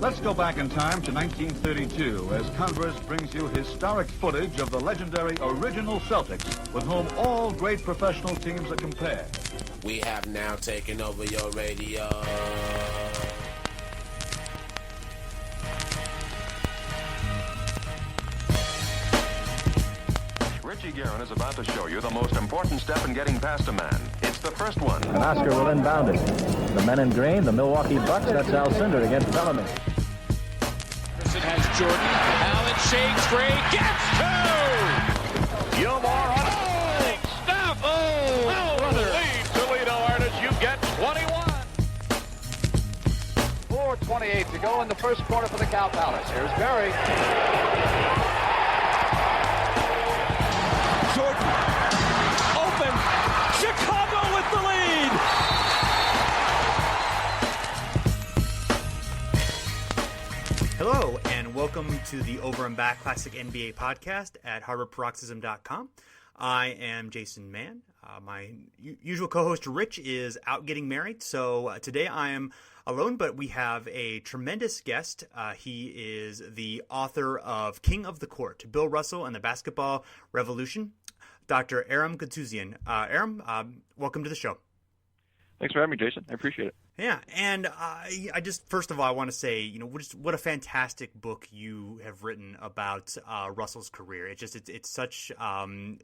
Let's go back in time to 1932 as Converse brings you historic footage of the legendary original Celtics, with whom all great professional teams are compared. We have now taken over your radio. Richie Guerin is about to show you the most important step in getting past a man. It's the first one. And Oscar will inbound it. The men in green, the Milwaukee Bucks, that's Alcindor against Bellamy. It has Jordan. Allen shakes free. Gets two! Gilmore on a big stop. Oh, brother. Lead Toledo artists. You get 21. 4:28 to go in the first quarter for the Cow Palace. Here's Berry. Jordan. Open. Chicago with the lead. Hello, and welcome to the Over and Back Classic NBA podcast at HarvardParoxysm.com. I am Jason Mann. My usual co-host Rich is out getting married, so today I am alone, but we have a tremendous guest. He is the author of King of the Court, Bill Russell and the Basketball Revolution, Dr. Aram Goudsouzian. Aram, welcome to the show. Thanks for having me, Jason. I appreciate it. Yeah, and I just, first of all, I want to say, what a fantastic book you have written about Russell's career. It's such an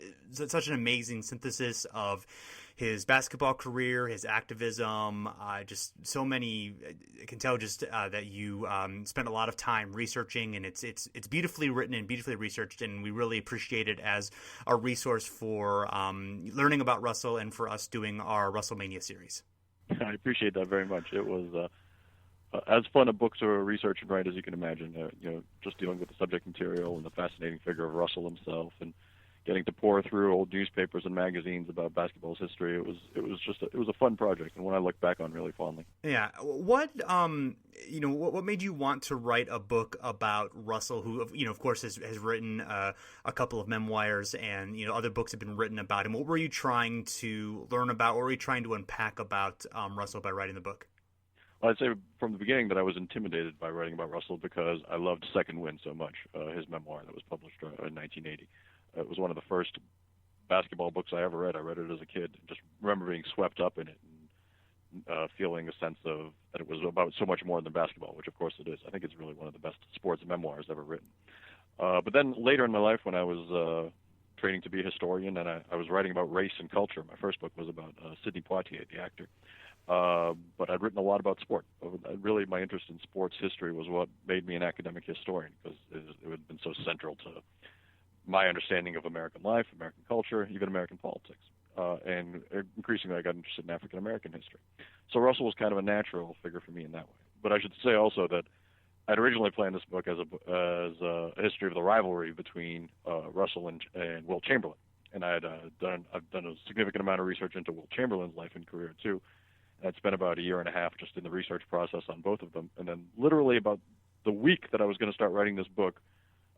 amazing synthesis of his basketball career, his activism, just so many. I can tell just that you spent a lot of time researching, and it's beautifully written and beautifully researched, and we really appreciate it as a resource for learning about Russell and for us doing our WrestleMania series. I appreciate that very much. It was as fun a book to research and write as you can imagine. Just dealing with the subject material and the fascinating figure of Russell himself, and getting to pour through old newspapers and magazines about basketball's history. It was a fun project, and one I look back on really fondly. Yeah. What made you want to write a book about Russell, who of course has written a couple of memoirs, and other books have been written about him? What were you trying to learn about? What were you trying to unpack about Russell by writing the book? Well, I'd say from the beginning that I was intimidated by writing about Russell because I loved Second Wind so much, his memoir that was published in 1980. It was one of the first basketball books I ever read. I read it as a kid. Just remember being swept up in it and feeling a sense of that it was about so much more than basketball, which of course it is. I think it's really one of the best sports memoirs ever written. But then later in my life, when I was training to be a historian and I was writing about race and culture, my first book was about Sidney Poitier, the actor. But I'd written a lot about sport. Really, my interest in sports history was what made me an academic historian, because it had been so central to my understanding of American life, American culture, even American politics. And increasingly, I got interested in African-American history. So Russell was kind of a natural figure for me in that way. But I should say also that I'd originally planned this book as a history of the rivalry between Russell and Wilt Chamberlain. And I've done a significant amount of research into Wilt Chamberlain's life and career, too. And I'd spent about a year and a half just in the research process on both of them. And then literally about the week that I was going to start writing this book,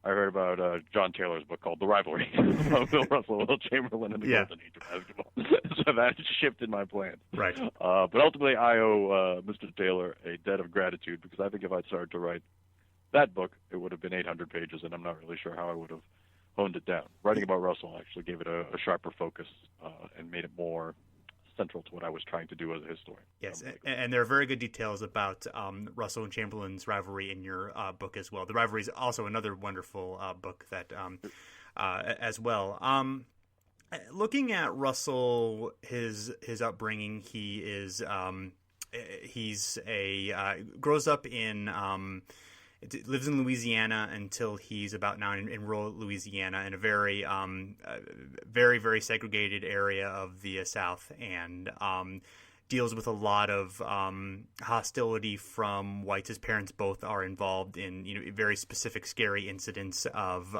I heard about John Taylor's book called The Rivalry about Bill Russell, Wilt Chamberlain, and the Golden Age of basketball. So that shifted my plans. Right. But ultimately, I owe Mr. Taylor a debt of gratitude, because I think if I'd started to write that book, it would have been 800 pages, and I'm not really sure how I would have honed it down. Writing about Russell actually gave it a sharper focus and made it more central to what I was trying to do as a historian. Yes, and there are very good details about Russell and Chamberlain's rivalry in your book as well. The Rivalry is also another wonderful book that as well. Looking at Russell, his upbringing, he's grows up in lives in Louisiana until he's about 9 in rural Louisiana, in a very, very segregated area of the South, and deals with a lot of hostility from whites. His parents both are involved in very specific, scary incidents of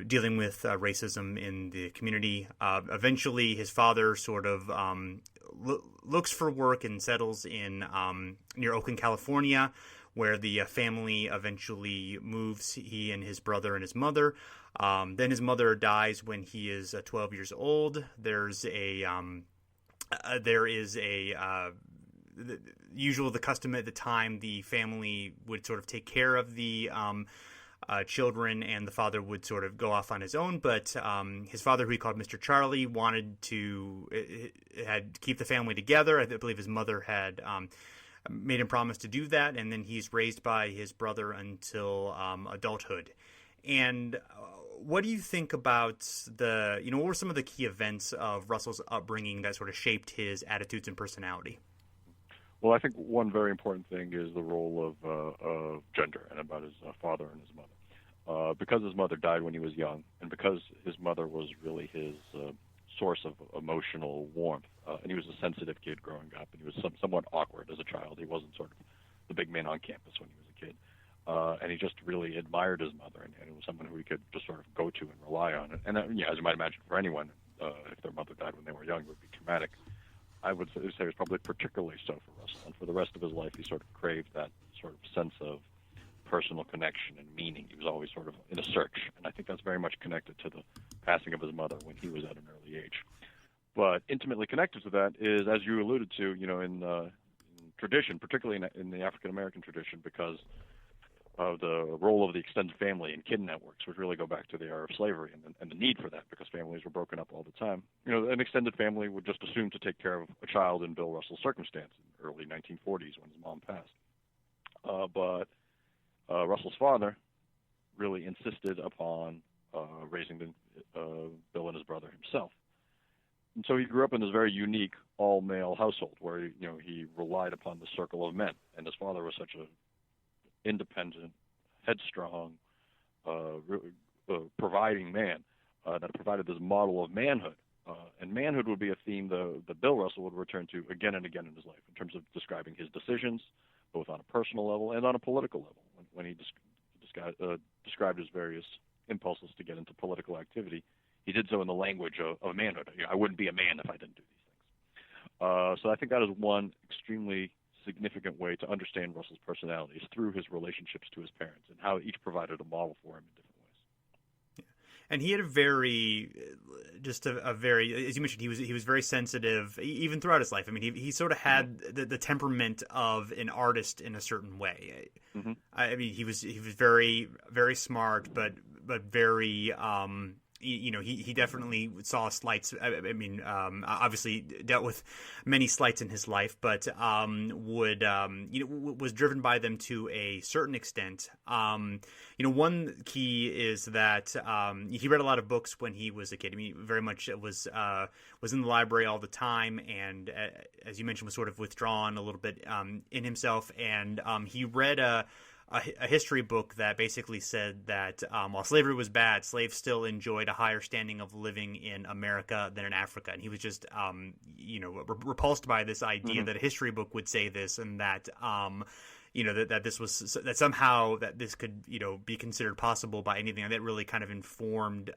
dealing with racism in the community. Eventually, his father sort of looks for work and settles in near Oakland, California, where the family eventually moves, he and his brother and his mother. Then his mother dies when he is 12 years old. There is a the custom at the time, the family would sort of take care of the children, and the father would sort of go off on his own. But his father, who he called Mr. Charlie, wanted to keep the family together. I believe his mother had made him promise to do that, and then he's raised by his brother until adulthood. And what do you think about what were some of the key events of Russell's upbringing that sort of shaped his attitudes and personality? Well, I think one very important thing is the role of gender and about his father and his mother. Because his mother died when he was young, and because his mother was really his source of emotional warmth, and he was a sensitive kid growing up, and he was somewhat awkward as a child. He wasn't sort of the big man on campus when he was a kid. And he just really admired his mother, and it was someone who he could just sort of go to and rely on. And as you might imagine, for anyone, if their mother died when they were young, it would be traumatic. I would say it was probably particularly so for Russell. And for the rest of his life, he sort of craved that sort of sense of personal connection and meaning. He was always sort of in a search. And I think that's very much connected to the passing of his mother when he was at an early age. But intimately connected to that is, as you alluded to, in tradition, particularly in the African-American tradition, because of the role of the extended family in kid networks, which really go back to the era of slavery and the need for that, because families were broken up all the time. An extended family would just assume to take care of a child in Bill Russell's circumstance in the early 1940s when his mom passed. But Russell's father really insisted upon raising Bill and his brother himself. And so he grew up in this very unique all-male household where he relied upon the circle of men, and his father was such a independent, headstrong, providing man that provided this model of manhood. And manhood would be a theme that Bill Russell would return to again and again in his life in terms of describing his decisions, both on a personal level and on a political level. When he described his various impulses to get into political activity, he did so in the language of manhood. I wouldn't be a man if I didn't do these things. So I think that is one extremely significant way to understand Russell's personality is through his relationships to his parents and how each provided a model for him in different ways. Yeah. And he had a very, as you mentioned, he was very sensitive even throughout his life. I mean, he sort of had the temperament of an artist in a certain way. Mm-hmm. I mean, he was very, very smart, but very. He definitely saw slights. I mean, obviously dealt with many slights in his life, but was driven by them to a certain extent. One key is that he read a lot of books when he was a kid. I mean, very much was in the library all the time, and as you mentioned, was sort of withdrawn a little bit in himself. And he read a history book that basically said that while slavery was bad, slaves still enjoyed a higher standing of living in America than in Africa. And he was just, repulsed by this idea that a history book would say this, and that, that somehow that this could, be considered possible by anything. And that really kind of informed,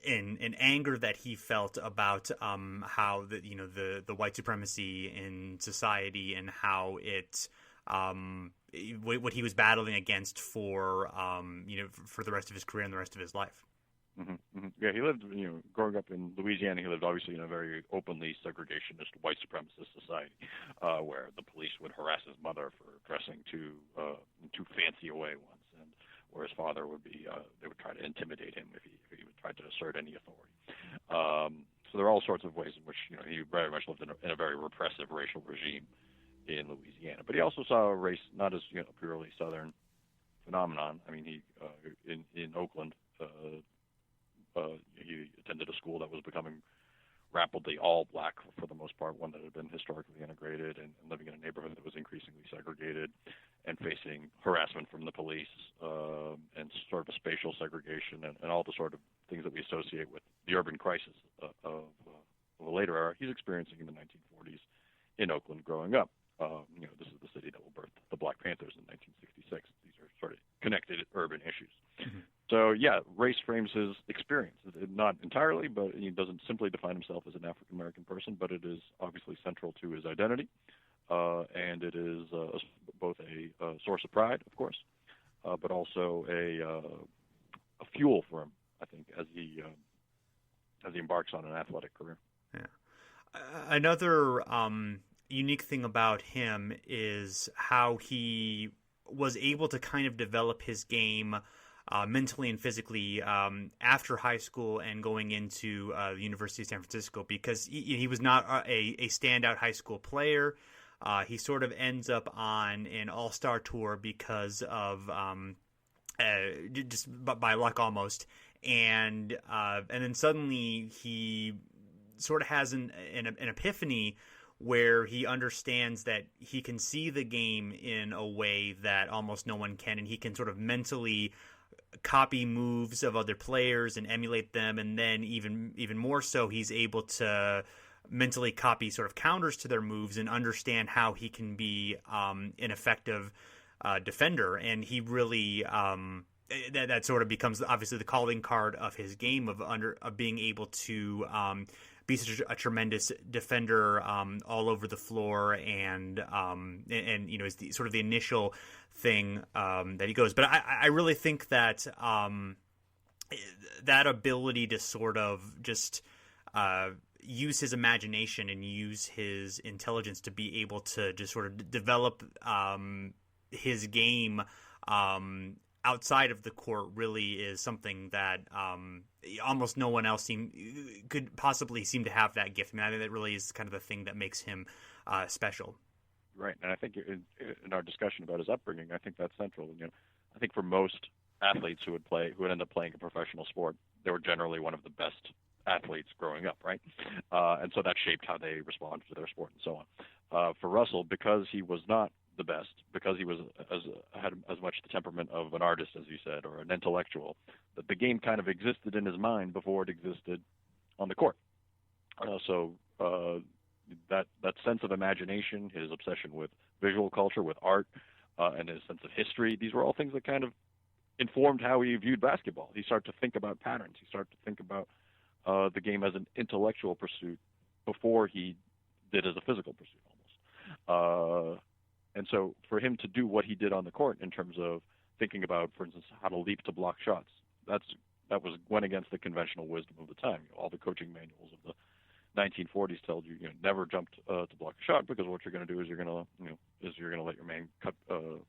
in anger that he felt about how the white supremacy in society and how it what he was battling against for the rest of his career and the rest of his life. Mm-hmm, mm-hmm. Yeah, he lived, growing up in Louisiana, he lived obviously in a very openly segregationist white supremacist society, where the police would harass his mother for dressing too fancy a way once, and where his father would be, they would try to intimidate him if he would try to assert any authority. So there are all sorts of ways in which he very much lived in a very repressive racial regime in Louisiana. But he also saw race not as a purely Southern phenomenon. I mean, he in Oakland, he attended a school that was becoming rapidly all black for the most part, one that had been historically integrated, and living in a neighborhood that was increasingly segregated and facing harassment from the police and sort of a spatial segregation and all the sort of things that we associate with the urban crisis of a later era. He's experiencing in the 1940s in Oakland growing up. This is the city that will birth the Black Panthers in 1966. These are sort of connected urban issues. Mm-hmm. So, yeah, race frames his experience. Not entirely, but he doesn't simply define himself as an African-American person, but it is obviously central to his identity, and it is both a source of pride, of course, but also a fuel for him, I think, as he embarks on an athletic career. Yeah. Another unique thing about him is how he was able to kind of develop his game mentally and physically after high school and going into the University of San Francisco, because he was not a standout high school player. He sort of ends up on an all-star tour because of just by luck almost, and then suddenly he sort of has an epiphany where he understands that he can see the game in a way that almost no one can, and he can sort of mentally copy moves of other players and emulate them, and then even more so, he's able to mentally copy sort of counters to their moves and understand how he can be an effective defender. And he really that sort of becomes obviously the calling card of his game of being able to be such a tremendous defender all over the floor, and is sort of the initial thing that he goes. But I really think that that ability to sort of just use his imagination and use his intelligence to be able to just sort of develop his game outside of the court really is something that almost no one else could possibly seem to have that gift. I mean, I think that really is kind of the thing that makes him special. Right, and I think in our discussion about his upbringing, I think that's central. I think for most athletes who would end up playing a professional sport, they were generally one of the best athletes growing up, right? And so that shaped how they responded to their sport and so on. For Russell, because he was not the best, because he had as much the temperament of an artist, as you said, or an intellectual, that the game kind of existed in his mind before it existed on the court. So that sense of imagination, his obsession with visual culture, with art, and his sense of history, these were all things that kind of informed how he viewed basketball. He started to think about patterns. He started to think about the game as an intellectual pursuit before he did as a physical pursuit almost. And so for him to do what he did on the court in terms of thinking about, for instance, how to leap to block shots, that went against the conventional wisdom of the time. All the coaching manuals of the 1940s told you, never jump to block a shot, because what you're going to do is you're going to let your man cut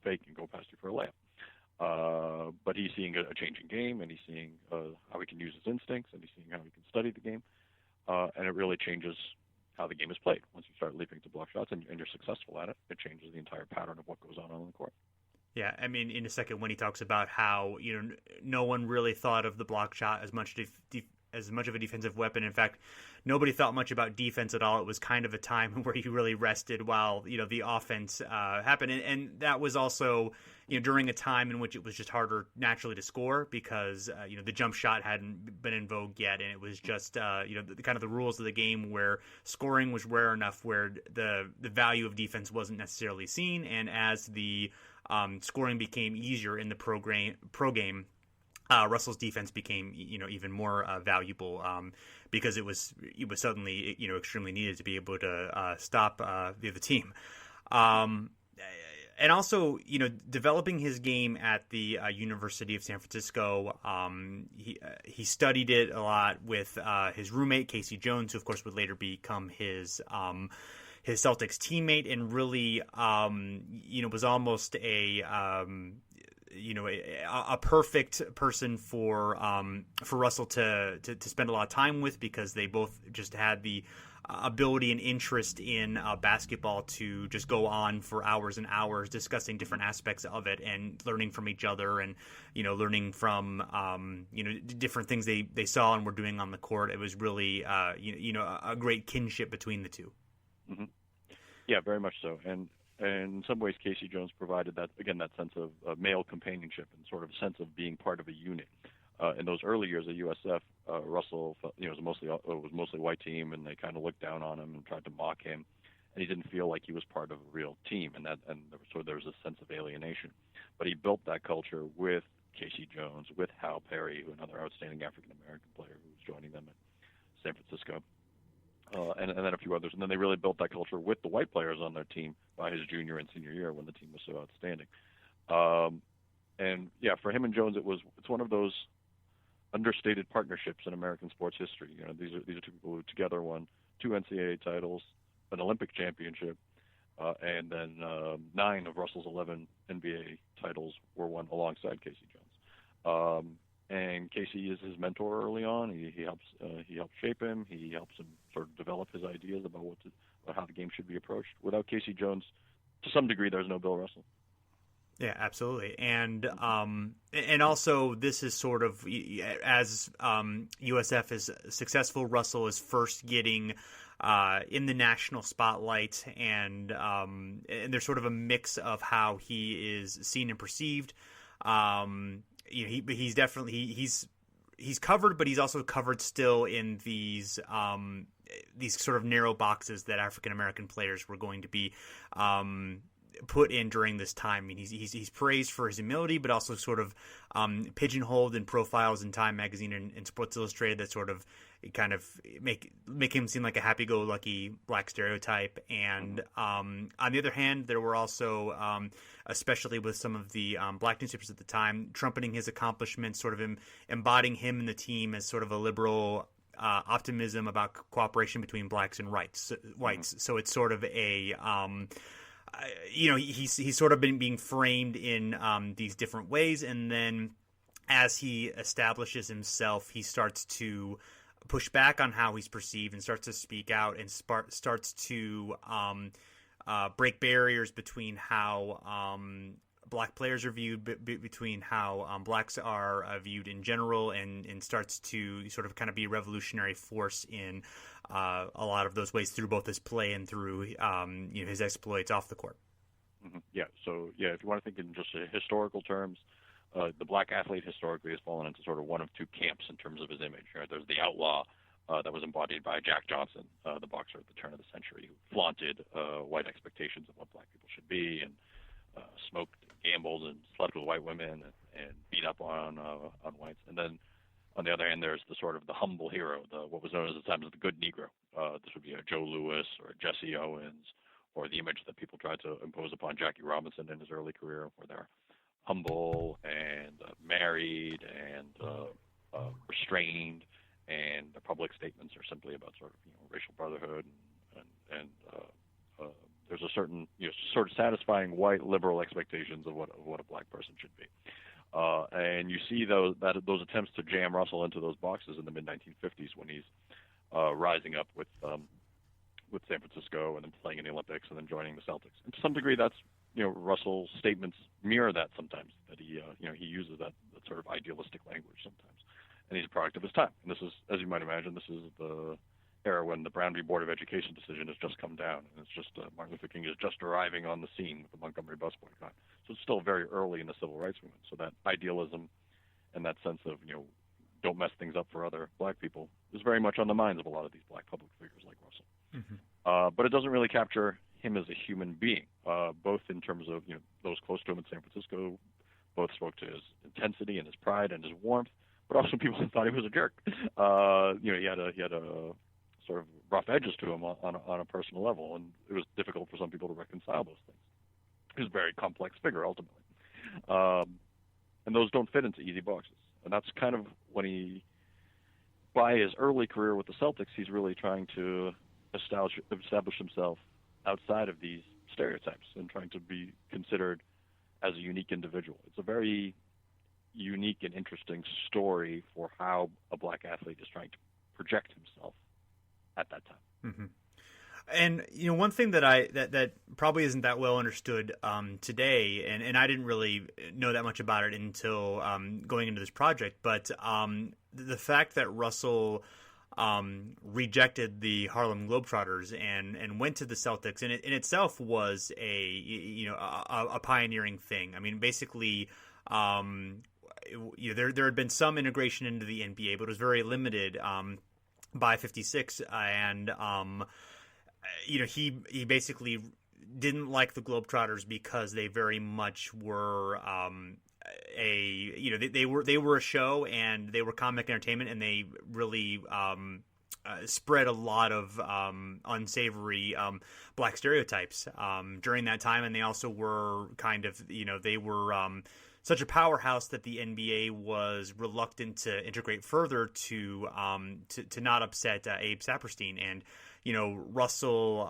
fake and go past you for a layup. But he's seeing a changing game, and he's seeing how he can use his instincts, and he's seeing how he can study the game, and it really changes how the game is played. Once you start leaping to block shots and you're successful at it, it changes the entire pattern of what goes on the court. Yeah, I mean, in a second when he talks about how no one really thought of the block shot as much of a defensive weapon. In fact, nobody thought much about defense at all. It was kind of a time where he really rested while the offense happened, and that was also during a time in which it was just harder naturally to score because the jump shot hadn't been in vogue yet, and it was just the kind of the rules of the game where scoring was rare enough where the value of defense wasn't necessarily seen, and as the scoring became easier in the pro game, Russell's defense became even more valuable because it was suddenly extremely needed to be able to stop the other team. And also, developing his game at the University of San Francisco, he studied it a lot with his roommate Casey Jones, who of course would later become his Celtics teammate, and really was almost a perfect person for Russell to spend a lot of time with, because they both just had the ability and interest in basketball to just go on for hours and hours discussing different aspects of it and learning from each other, and learning from different things they saw and were doing on the court. It was really a great kinship between the two. Mm-hmm. Yeah, very much so. And in some ways, Casey Jones provided that sense of male companionship and sort of sense of being part of a unit. In those early years at USF, Russell, it was mostly white team, and they kind of looked down on him and tried to mock him, and he didn't feel like he was part of a real team, and there was a sense of alienation. But he built that culture with Casey Jones, with Hal Perry, another outstanding African American player who was joining them at San Francisco. And then a few others. And then they really built that culture with the white players on their team by his junior and senior year when the team was so outstanding. And yeah, for him and Jones, it's one of those understated partnerships in American sports history. These are two people who together won 2 NCAA titles, an Olympic championship, and then 9 of Russell's 11 NBA titles were won alongside Casey Jones. And Casey is his mentor early on. He helps shape him. He helps him sort of develop his ideas about how the game should be approached. Without Casey Jones, to some degree, there's no Bill Russell. Yeah, absolutely, and also this is sort of as USF is successful. Russell is first getting in the national spotlight, and there's sort of a mix of how he is seen and perceived. He's definitely he's covered, but he's also covered still in these sort of narrow boxes that African American players were going to be put in during this time. I mean, he's praised for his humility, but also sort of pigeonholed in profiles in Time magazine and Sports Illustrated that sort of kind of make him seem like a happy-go-lucky black stereotype. And on the other hand, there were also, especially with some of the black newspapers at the time, trumpeting his accomplishments, sort of embodying him and the team as sort of a liberal optimism about cooperation between blacks and whites. So it's sort of a he's sort of been being framed in these different ways, and then as he establishes himself, he starts to push back on how he's perceived and starts to speak out and starts to break barriers between how black players are viewed, between how blacks are viewed in general, and starts to sort of kind of be a revolutionary force in a lot of those ways through both his play and through his exploits off the court. Mm-hmm. Yeah. So if you want to think in just historical terms, the black athlete historically has fallen into sort of one of two camps in terms of his image. Right? There's the outlaw that was embodied by Jack Johnson, the boxer at the turn of the century, who flaunted white expectations of what black people should be, and smoked, gambled, and slept with white women, and beat up on whites. And then on the other hand, there's the sort of the humble hero, what was known at the time as the good Negro. This would be a Joe Louis or a Jesse Owens, or the image that people tried to impose upon Jackie Robinson in his early career, where they're humble and married and restrained, and the public statements are simply about sort of racial brotherhood and there's a certain sort of satisfying white liberal expectations of what a black person should be, and you see those attempts to jam Russell into those boxes in the mid 1950s when he's rising up with San Francisco and then playing in the Olympics and then joining the Celtics. And to some degree, that's Russell's statements mirror that sometimes, that he uses that sort of idealistic language sometimes, and he's a product of his time. And this is, as you might imagine, this is the era when the Brown v. Board of Education decision has just come down, and it's just Martin Luther King is just arriving on the scene with the Montgomery bus boycott. So it's still very early in the civil rights movement. So that idealism and that sense of don't mess things up for other black people is very much on the minds of a lot of these black public figures like Russell. Mm-hmm. But it doesn't really capture him as a human being, both in terms of those close to him in San Francisco, both spoke to his intensity and his pride and his warmth, but also people thought he was a jerk. He had a sort of rough edges to him on a personal level, and it was difficult for some people to reconcile those things. He was a very complex figure ultimately, and those don't fit into easy boxes. And that's kind of when by his early career with the Celtics, he's really trying to establish himself outside of these stereotypes and trying to be considered as a unique individual. It's a very unique and interesting story for how a black athlete is trying to project himself at that time. Mm-hmm. And one thing that probably isn't that well understood today, and I didn't really know that much about it until going into this project, but the fact that Russell rejected the Harlem Globetrotters and went to the Celtics, and it in itself was a pioneering thing. I mean, basically, there had been some integration into the NBA, but it was very limited by '56, and he basically didn't like the Globetrotters because they very much were they were a show, and they were comic entertainment, and they really spread a lot of unsavory black stereotypes during that time, and they also were kind of they were such a powerhouse that the NBA was reluctant to integrate further to not upset Abe Saperstein. And Russell,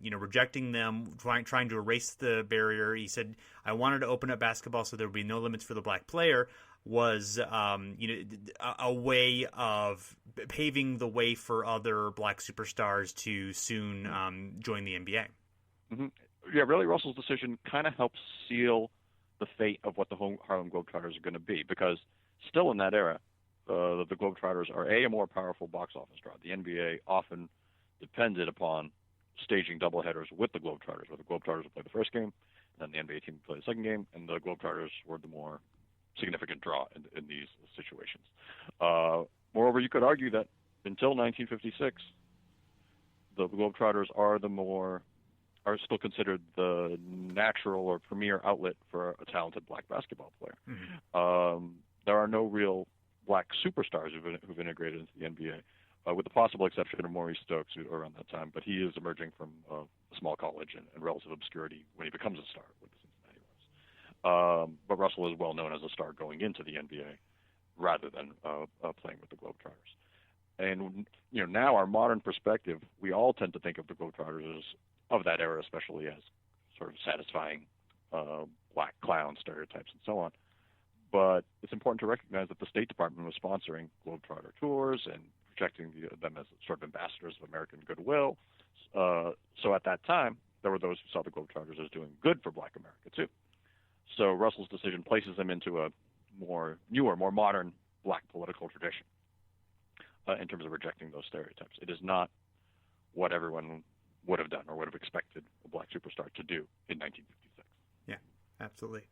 rejecting them, trying to erase the barrier. He said, I wanted to open up basketball so there would be no limits for the black player, was, a way of paving the way for other black superstars to soon join the NBA. Mm-hmm. Yeah, really, Russell's decision kind of helps seal the fate of what the Harlem Globetrotters are going to be, because still in that era, the Globetrotters are a more powerful box office draw. The NBA often depended upon staging doubleheaders with the Globetrotters, where the Globetrotters would play the first game, and then the NBA team would play the second game, and the Globetrotters were the more significant draw in these situations. Moreover, you could argue that until 1956, the Globetrotters are still considered the natural or premier outlet for a talented black basketball player. Mm-hmm. There are no real black superstars who've integrated into the NBA. With the possible exception of Maurice Stokes, who around that time, but he is emerging from a small college and relative obscurity when he becomes a star with the Cincinnati Reds. But Russell is well known as a star going into the NBA rather than playing with the Globetrotters. And now our modern perspective, we all tend to think of the Globetrotters as, of that era especially, as sort of satisfying black clown stereotypes and so on. But it's important to recognize that the State Department was sponsoring Globetrotter tours and projecting them as sort of ambassadors of American goodwill. So at that time, there were those who saw the Globetrotters as doing good for black America, too. So Russell's decision places them into a more newer, more modern black political tradition in terms of rejecting those stereotypes. It is not what everyone would have done or would have expected a black superstar to do in 1956. Yeah, absolutely.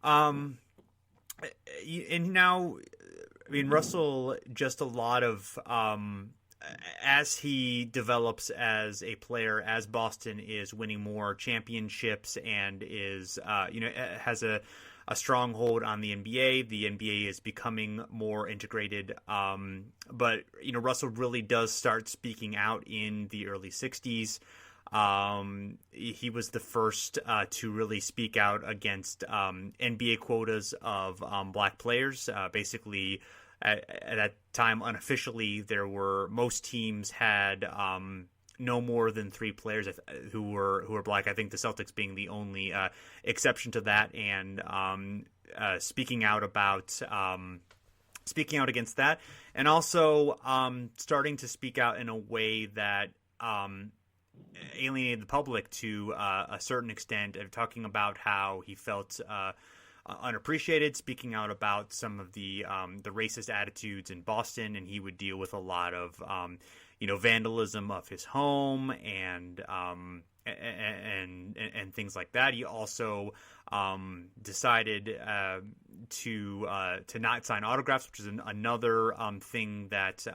And now, I mean, Russell, just a lot of, as he develops as a player, as Boston is winning more championships and is, has a stronghold on the NBA. The NBA is becoming more integrated. But, Russell really does start speaking out in the early 60s. He was the first to really speak out against NBA quotas of black players. Basically, at that time, unofficially, most teams had no more than 3 players who were black. I think the Celtics being the only exception to that, and speaking out against that, and also starting to speak out in a way that alienated the public to a certain extent, of talking about how he felt unappreciated, speaking out about some of the racist attitudes in Boston, and he would deal with a lot of vandalism of his home and things like that. He also decided to not sign autographs, which is another thing that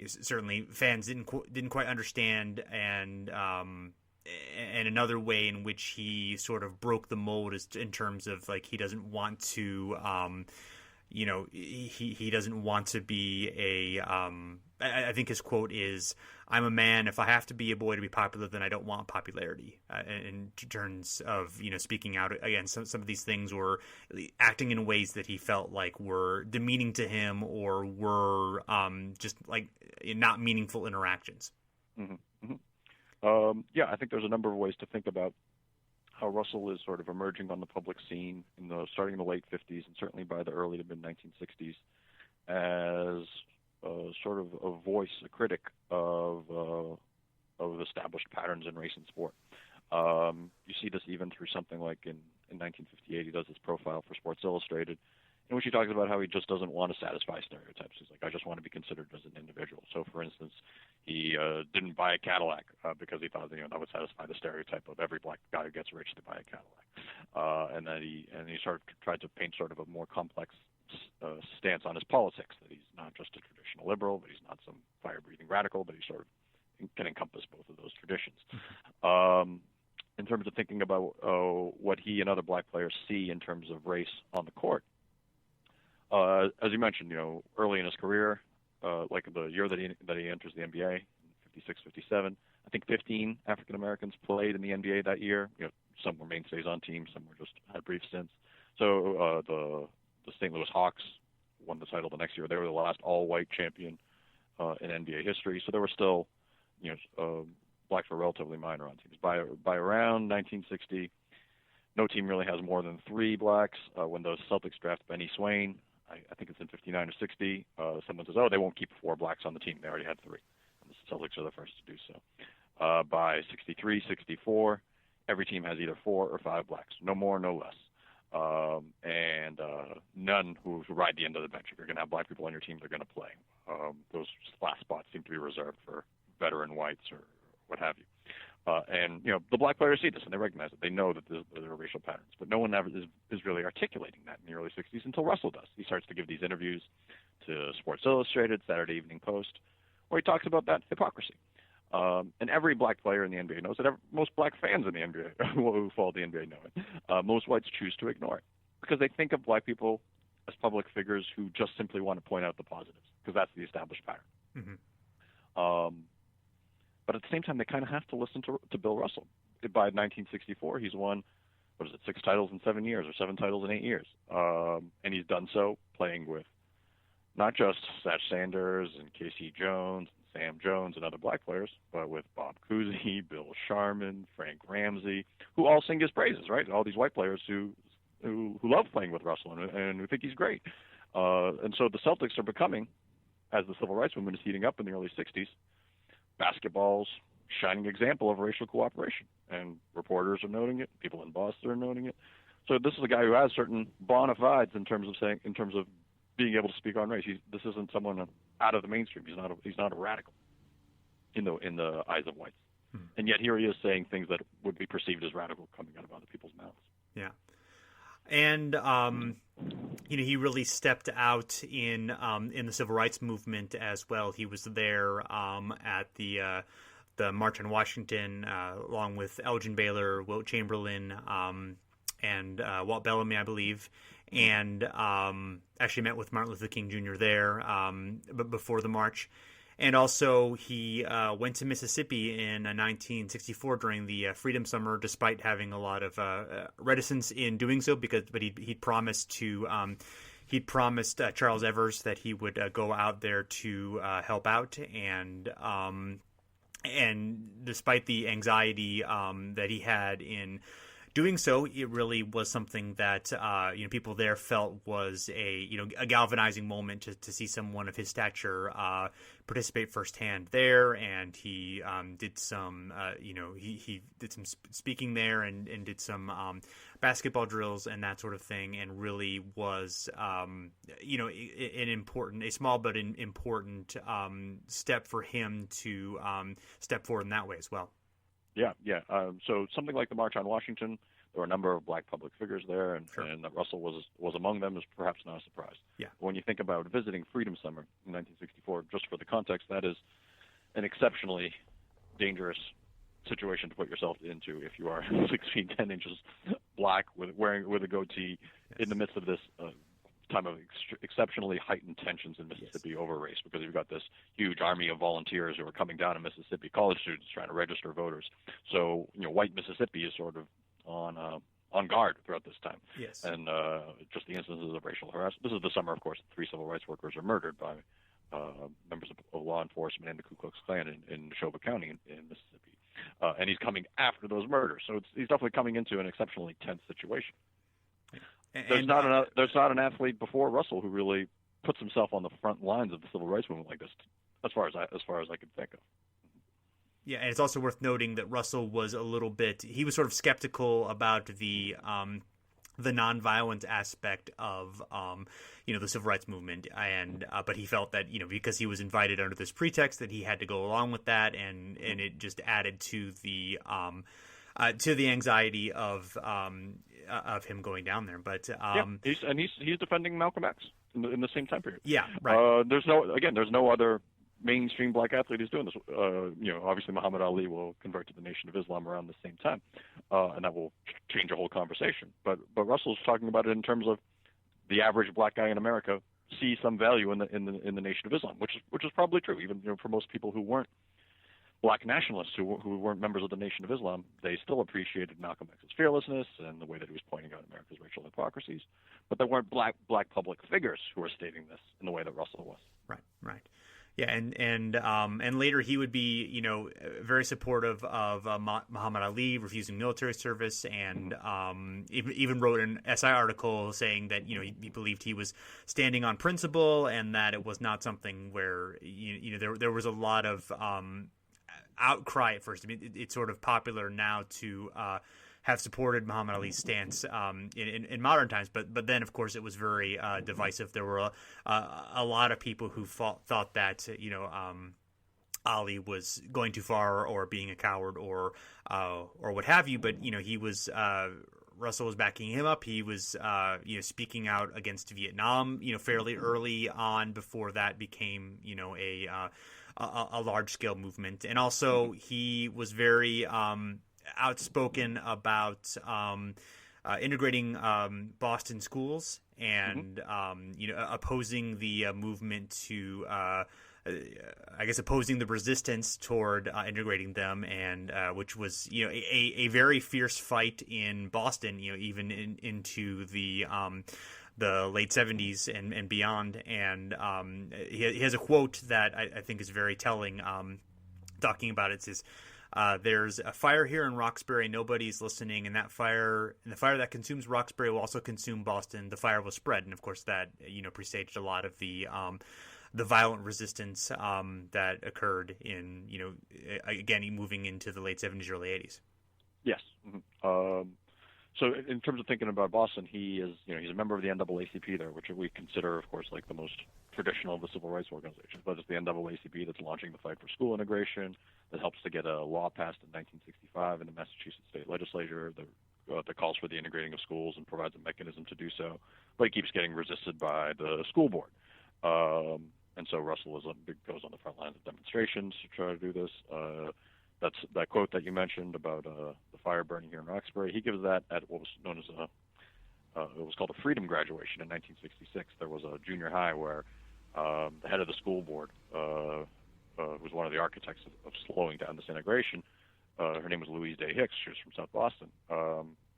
certainly fans didn't quite understand, and another way in which he sort of broke the mold is in terms of, like, he doesn't want to he doesn't want to be a I think his quote is, "I'm a man. If I have to be a boy to be popular, then I don't want popularity." In terms of speaking out against some of these things, or acting in ways that he felt like were demeaning to him, or were just like not meaningful interactions. Mm-hmm. Mm-hmm. I think there's a number of ways to think about how Russell is sort of emerging on the public scene starting in the late 50s and certainly by the early to mid 1960s as sort of a voice, a critic of established patterns in race and sport. You see this even through something like in 1958, he does his profile for Sports Illustrated, in which he talks about how he just doesn't want to satisfy stereotypes. He's like, I just want to be considered as an individual. So, for instance, he didn't buy a Cadillac because he thought that would satisfy the stereotype of every black guy who gets rich to buy a Cadillac. And he sort of tried to paint sort of a more complex stance on his politics, that he's not just a traditional liberal, but he's not some fire-breathing radical, but he sort of can encompass both of those traditions. In terms of thinking about what he and other black players see in terms of race on the court, as you mentioned, early in his career, like the year that he enters the NBA, 56, 57, I think 15 African Americans played in the NBA that year. Some were mainstays on teams, some were just had brief stints. So the St. Louis Hawks won the title the next year. They were the last all-white champion in NBA history. So there were still, blacks were relatively minor on teams. By around 1960, no team really has more than 3 blacks. When the Celtics draft Benny Swain, I think it's in 59 or 60, someone says, they won't keep 4 blacks on the team. They already had 3. And the Celtics are the first to do so. By 63, 64, every team has either 4 or 5 blacks. No more, no less. And none who ride the end of the bench. If you're going to have black people on your team, they're going to play. Those last spots seem to be reserved for veteran whites or what have you. And the black players see this and they recognize it. They know that there are racial patterns, but no one ever is really articulating that in the early 60s until Russell does. He starts to give these interviews to Sports Illustrated, Saturday Evening Post, where he talks about that hypocrisy. And every black player in the NBA knows it. Most black fans in the NBA who follow the NBA know it. Most whites choose to ignore it because they think of black people as public figures who just simply want to point out the positives because that's the established pattern. Mm-hmm. But at the same time, they kind of have to listen to Bill Russell. By 1964, he's won, 6 titles in 7 years or 7 titles in 8 years. And he's done so playing with not just Satch Sanders and Casey Jones, Sam Jones and other black players, but with Bob Cousy, Bill Sharman, Frank Ramsey, who all sing his praises, right? All these white players who love playing with Russell and who think he's great. And so the Celtics are becoming, as the civil rights movement is heating up in the early 60s, basketball's shining example of racial cooperation. And reporters are noting it, people in Boston are noting it. So this is a guy who has certain bona fides in terms of being able to speak on race. This isn't someone out of the mainstream. He's not a radical in the eyes of whites. And yet here he is saying things that would be perceived as radical coming out of other people's mouths. Yeah. And he really stepped out in the civil rights movement as well. He was there at the March on Washington, along with Elgin Baylor, Wilt Chamberlain, and Walt Bellamy, I believe, and actually met with Martin Luther King Jr. there, but before the march. And also, he went to Mississippi in 1964 during the Freedom Summer, despite having a lot of reticence in doing so. But he'd promised Charles Evers that he would go out there to help out, and despite the anxiety that he had in doing so, it really was something that people there felt was a galvanizing moment to see someone of his stature participate firsthand there. And he did some he did some speaking there and did some basketball drills and that sort of thing, and really was a small but an important step for him to step forward in that way as well. Yeah. So something like the March on Washington, there were a number of black public figures there, and that Russell was among them is perhaps not a surprise. Yeah. When you think about visiting Freedom Summer in 1964, just for the context, that is an exceptionally dangerous situation to put yourself into if you are 6 feet 10 inches black with a goatee in the midst of this time of exceptionally heightened tensions in Mississippi over race, because you've got this huge army of volunteers who are coming down to Mississippi, college students trying to register voters. So white Mississippi is sort of on guard throughout this time. Yes. And just the instances of racial harassment. This is the summer, of course, 3 civil rights workers are murdered by members of law enforcement and the Ku Klux Klan in Neshoba County in Mississippi. And he's coming after those murders. So he's definitely coming into an exceptionally tense situation. There's not an athlete before Russell who really puts himself on the front lines of the civil rights movement like this, as far as I can think of. Yeah, and it's also worth noting that Russell was he was sort of skeptical about the nonviolent aspect of the civil rights movement, and but he felt that because he was invited under this pretext that he had to go along with that, and it just added to the anxiety of him going down there. But he's defending Malcolm X in the same time period. Yeah, right. There's no other mainstream black athlete who's doing this. Obviously Muhammad Ali will convert to the Nation of Islam around the same time, and that will change a whole conversation. But Russell's talking about it in terms of the average black guy in America sees some value in the Nation of Islam, which is probably true, even for most people who weren't black nationalists who weren't members of the Nation of Islam, they still appreciated Malcolm X's fearlessness and the way that he was pointing out America's racial hypocrisies, but there weren't black public figures who were stating this in the way that Russell was. Right. Yeah, and later he would be, very supportive of Muhammad Ali refusing military service, and even wrote an SI article saying that he believed he was standing on principle, and that it was not something where there was a lot of outcry at first. I mean, it's sort of popular now to have supported Muhammad Ali's stance in modern times, but then of course it was very divisive. There were a lot of people who thought that Ali was going too far or being a coward or what have you. But he was Russell was backing him up. He was speaking out against Vietnam fairly early on before that became a large scale movement, and also he was very outspoken about integrating Boston schools and opposing the movement to opposing the resistance toward integrating them, and which was a very fierce fight in Boston, even into the late 70s and beyond. And he has a quote that I think is very telling, talking about it. It says, there's a fire here in Roxbury, nobody's listening, and the fire that consumes Roxbury will also consume Boston. The fire will spread, and of course that presaged a lot of the violent resistance that occurred in again moving into the late 70s, early 80s. Yes. So in terms of thinking about Boston, he is he's a member of the NAACP there, which we consider, of course, like the most traditional of the civil rights organizations. But it's the NAACP that's launching the fight for school integration, that helps to get a law passed in 1965 in the Massachusetts state legislature that calls for the integrating of schools and provides a mechanism to do so. But it keeps getting resisted by the school board. And so Russell goes on the front lines of demonstrations to try to do this. That's that quote that you mentioned about the fire burning here in Roxbury. He gives that at what was known as it was called a freedom graduation in 1966. There was a junior high where the head of the school board was one of the architects of slowing down this integration. Her name was Louise Day Hicks. She was from South Boston.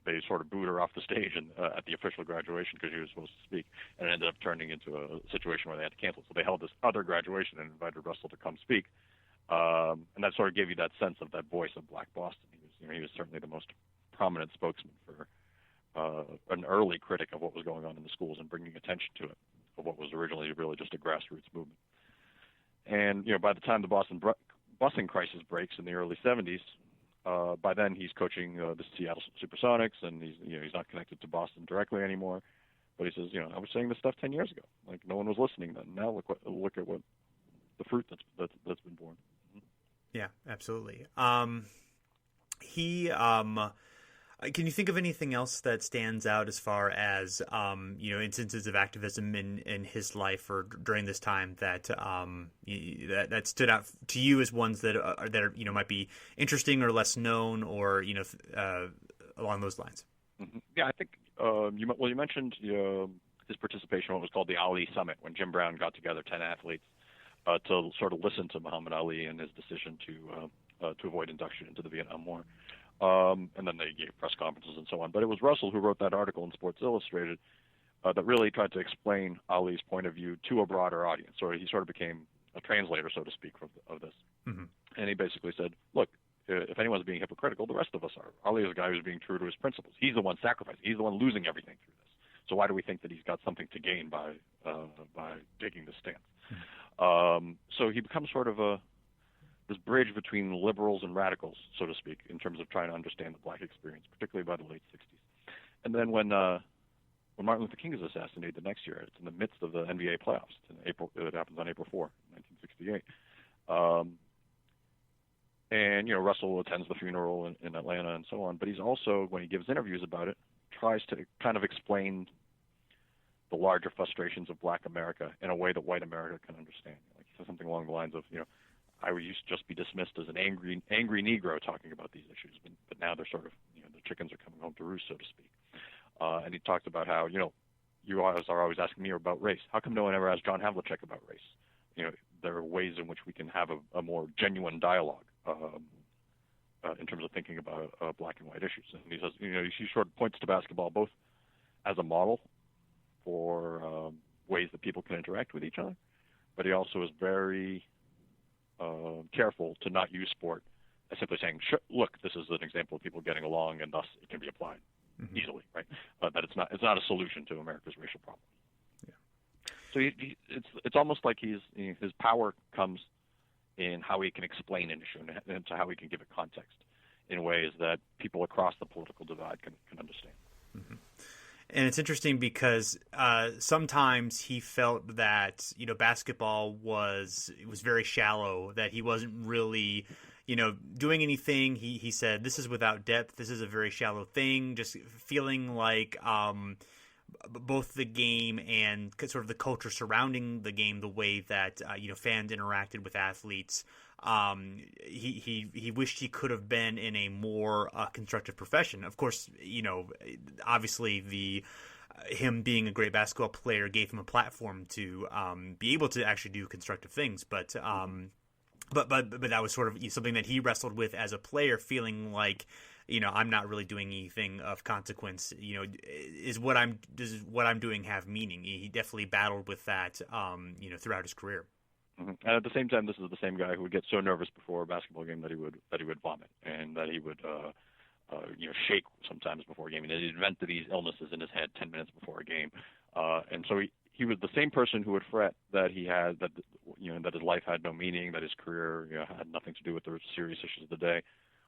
They sort of booed her off the stage at the official graduation because she was supposed to speak, and it ended up turning into a situation where they had to cancel. So they held this other graduation and invited Russell to come speak. And that sort of gave you that sense of that voice of Black Boston. He was certainly the most prominent spokesman for an early critic of what was going on in the schools and bringing attention to it, of what was originally really just a grassroots movement. And by the time the busing crisis breaks in the early 70s, by then he's coaching the Seattle Supersonics, and he's not connected to Boston directly anymore. But he says, I was saying this stuff 10 years ago. Like, no one was listening then. Now look at what the fruit that's been born. Yeah, absolutely. Can you think of anything else that stands out as far as instances of activism in his life or during this time that that stood out to you as ones that are might be interesting or less known, or along those lines? Mm-hmm. Yeah, I think you mentioned his participation in what was called the Ollie Summit, when Jim Brown got together 10 athletes to sort of listen to Muhammad Ali and his decision to avoid induction into the Vietnam War. And then they gave press conferences and so on. But it was Russell who wrote that article in Sports Illustrated that really tried to explain Ali's point of view to a broader audience. So he sort of became a translator, so to speak, of this. Mm-hmm. And he basically said, look, if anyone's being hypocritical, the rest of us are. Ali is a guy who's being true to his principles. He's the one sacrificing. He's the one losing everything through this. So why do we think that he's got something to gain by taking this stance? Mm-hmm. So he becomes sort of this bridge between liberals and radicals, so to speak, in terms of trying to understand the black experience, particularly by the late 60s. And then when Martin Luther King is assassinated the next year, it's in the midst of the NBA playoffs. It's in April. It happens on April 4, 1968. And Russell attends the funeral in Atlanta and so on. But he's also, when he gives interviews about it, tries to kind of explain the larger frustrations of Black America in a way that white America can understand. Like, he says something along the lines of, I used to just be dismissed as an angry Negro talking about these issues, but now they're sort of, the chickens are coming home to roost, so to speak. And he talked about how, you guys are always asking me about race. How come no one ever asked John Havlicek about race? There are ways in which we can have a more genuine dialogue in terms of thinking about black and white issues. And he says, he sort of points to basketball both as a model for ways that people can interact with each other, but he also is very careful to not use sport as simply saying, look, this is an example of people getting along, and thus it can be applied easily, right? That it's not a solution to America's racial problem. So it's almost like his power comes in how he can explain an issue and to how he can give it context in ways that people across the political divide can understand. Mm-hmm. And it's interesting because sometimes he felt that basketball was very shallow, that he wasn't really doing anything. He said, this is without depth. This is a very shallow thing. Just feeling like both the game and sort of the culture surrounding the game, the way that fans interacted with athletes. He wished he could have been in a more constructive profession. Of course, obviously him being a great basketball player gave him a platform to be able to actually do constructive things. But that was sort of something that he wrestled with as a player, feeling like, I'm not really doing anything of consequence. Does what I'm doing have meaning? He definitely battled with that, throughout his career. Mm-hmm. And at the same time, this is the same guy who would get so nervous before a basketball game that he would vomit, and that he would shake sometimes before a game, and he'd vent these illnesses in his head 10 minutes before a game. And so he was the same person who would fret that that his life had no meaning, that his career had nothing to do with the serious issues of the day.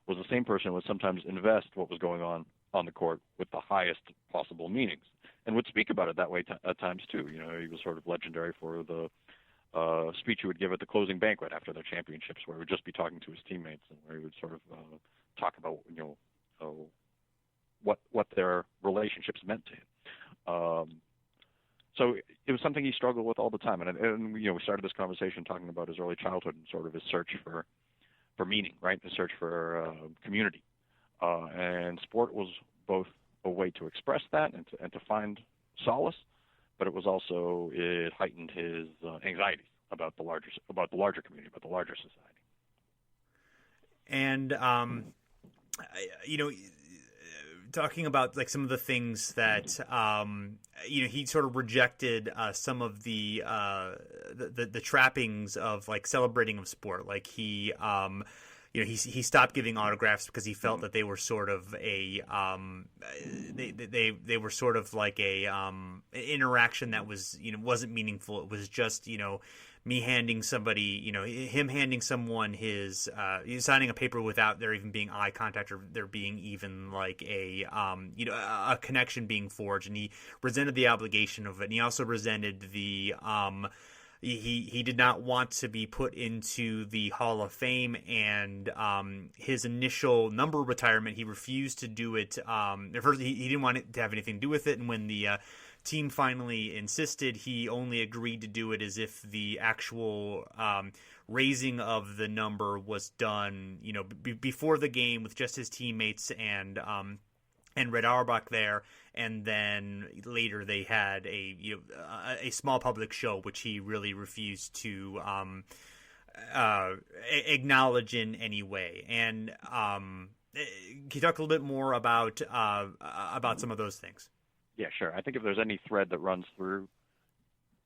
Was the same person who would sometimes invest what was going on the court with the highest possible meanings, and would speak about it that way at times too. He was sort of legendary for the speech he would give at the closing banquet after their championships, where he would just be talking to his teammates, and where he would sort of talk about what their relationships meant to him. So it was something he struggled with all the time, and we started this conversation talking about his early childhood and sort of his search for meaning, right? His search for community, and sport was both a way to express that and to find solace, but it heightened his anxieties about the larger community, about the larger society. And talking about like some of the things that he sort of rejected some of the trappings of like celebrating of sport. Like he stopped giving autographs because he felt that they were sort of a they were sort of like a interaction that was wasn't meaningful. It was just me handing somebody, him handing someone his signing a paper without there even being eye contact or there being even like a connection being forged, and he resented the obligation of it, and he also resented the he did not want to be put into the Hall of Fame, and his initial number retirement, he refused to do it. At first, he didn't want it to have anything to do with it, and when the team finally insisted, he only agreed to do it as if the actual raising of the number was done, before the game with just his teammates and Red Auerbach there, and then later they had a small public show which he really refused to acknowledge in any way. And can you talk a little bit more about some of those things? Yeah, sure. I think if there's any thread that runs through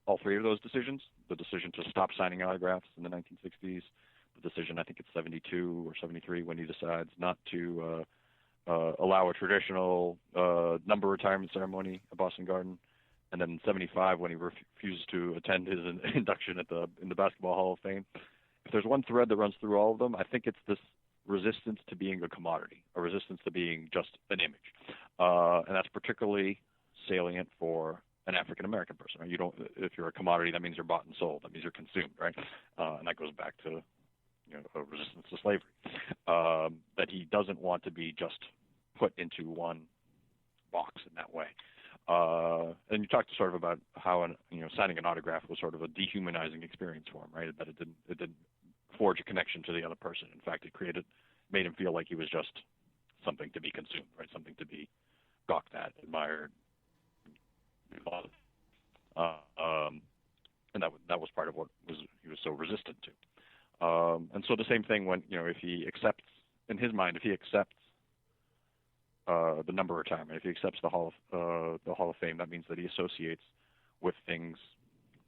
all three of those decisions, the decision to stop signing autographs in the 1960s, the decision, I think it's 72 or 73, when he decides not to allow a traditional number retirement ceremony at Boston Garden, and then in 75 when he refuses to attend his induction in the Basketball Hall of Fame. If there's one thread that runs through all of them, I think it's this resistance to being a commodity, a resistance to being just an image, and that's particularly salient for an African American person. Right? If you're a commodity, that means you're bought and sold. That means you're consumed, right? And that goes back to a resistance to slavery. That he doesn't want to be just put into one box in that way. And you talked sort of about how signing an autograph was sort of a dehumanizing experience for him, right? That it didn't forge a connection to the other person. In fact, it made him feel like he was just something to be consumed, right? Something to be gawked at, admired. And that was part of what he was so resistant to. And so the same thing when, if he accepts, in his mind, if he accepts the number retirement, if he accepts the Hall of Fame, that means that he associates with things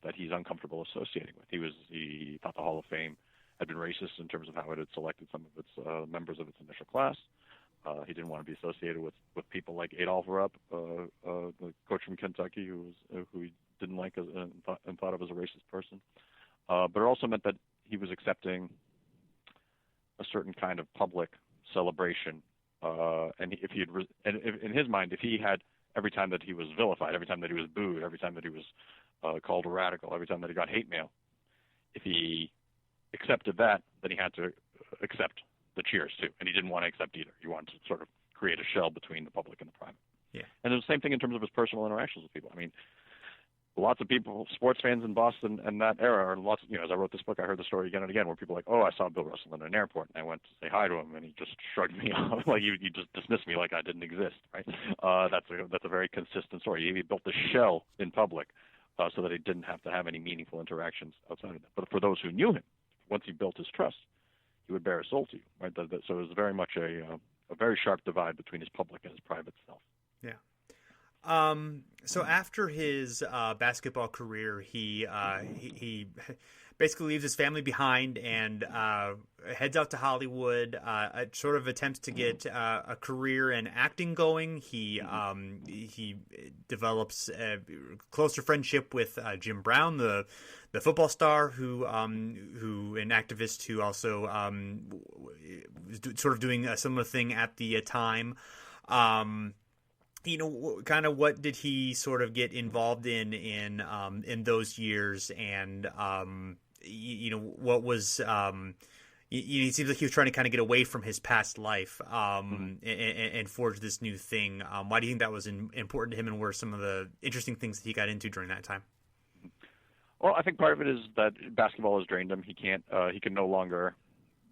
that he's uncomfortable associating with. He thought the Hall of Fame had been racist in terms of how it had selected some of its members of its initial class. He didn't want to be associated with people like Adolph Rupp, the coach from Kentucky, who he didn't like and thought of as a racist person. But it also meant that he was accepting a certain kind of public celebration. And in his mind, if he had, every time that he was vilified, every time that he was booed, every time that he was called a radical, every time that he got hate mail, if he accepted that, then he had to accept the cheers too, and he didn't want to accept either. He wanted to sort of create a shell between the public and the private. Yeah. And there's the same thing in terms of his personal interactions with people. I mean, lots of people, sports fans in Boston and that era, as I wrote this book, I heard the story again and again where people are like, oh, I saw Bill Russell in an airport, and I went to say hi to him, and he just shrugged me off, like he just dismissed me like I didn't exist, right? That's a very consistent story. He built a shell in public so that he didn't have to have any meaningful interactions outside of that. But for those who knew him, once he built his trust, he would bare his soul to you, right? So it was very much a very sharp divide between his public and his private self. Yeah. So after his basketball career, he basically leaves his family behind and heads out to Hollywood. Sort of attempts to get a career in acting going. He develops a closer friendship with Jim Brown, the football star, who an activist who also was sort of doing a similar thing at the time. Kind of what did he sort of get involved in those years, and what was it seems like he was trying to kind of get away from his past life and forge this new thing. Why do you think that was important to him, and what are some of the interesting things that he got into during that time? Well, I think part of it is that basketball has drained him. He can no longer